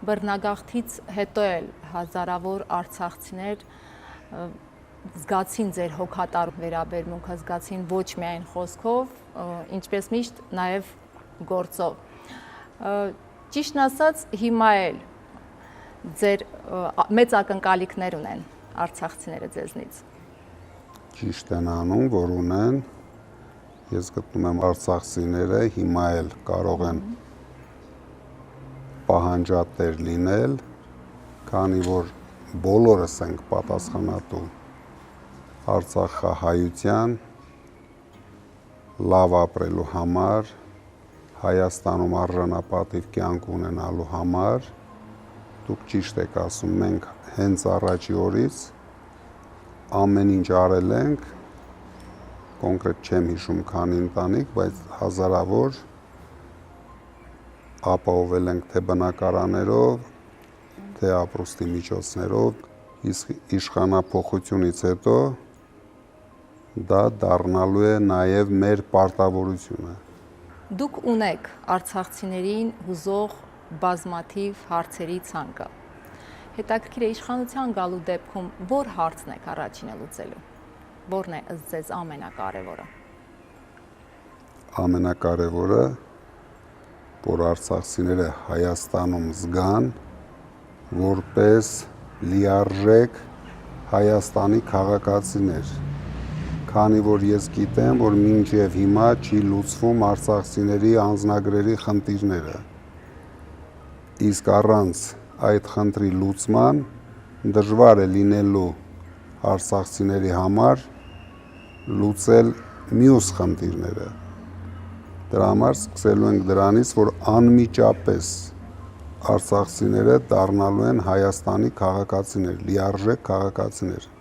բռնագաղթից հետո էլ հազարավոր արցախցիներ զգացին ձեր հոգատար վերաբերմունքը, զգացին ոչ միայն խոսքով, ինչպես միշտ նաև գործով։ Ճիշտն ասած, հիմա էլ ձեր մեծ ակնկալիքներ ունեն արցախցիները ձեզնից։ Ճիշտ են անում, որ ունեն, ես գտնում եմ արցախցիները հիմա էլ կարող են պահանջատեր լինել, քանի որ բոլորս ենք պատասխանատու արցախահայության լավ ապրելու համար, Հայաստանում արժանապատիվ կյանք ունենալու համար, դուք ճիշտ եք ասում, մենք հենց առաջի օրից ամեն ինչ արել ենք, կոնկրետ չեմ հիշում քանի ընտանիք, բայց հազարավոր ապահովել ենք թե բնակարաններով, թե ապրուստի միջոցներով, իսկ իշխանափոխությունից հետո դա դառնալու է նաև մեր պարտավորությունը։ Դուք ունեք արցախցիներին հուզող բազմաթիվ հարցերի ցանկը։ Հետաքրքիր է իշխանության գալու դեպքում որ հարցն եք առաջինը լուծելու։ Որն է ըստ ձեզ ամենակարևորը։ Ամենակարևորը, որ արցախցիները Հայաստանում զգան որպես լիարժեք Հայաստանի քաղաքացիներ, քանի որ ես գիտեմ, որ մինչև հիմա չի լուծվում արցախցիների անձնագրերի խնդիրները, իսկ առանց այդ խնդրի լուծման դժվար է լինելու արցախցիների համար լուծել մյուս խնդիրները։ Դրա համար սկսելու ենք դրանից, որ անմիջապես արցախցիները դառնալու են Հայաստանի քաղաքացիներ, լիարժեք քաղաքացիներ։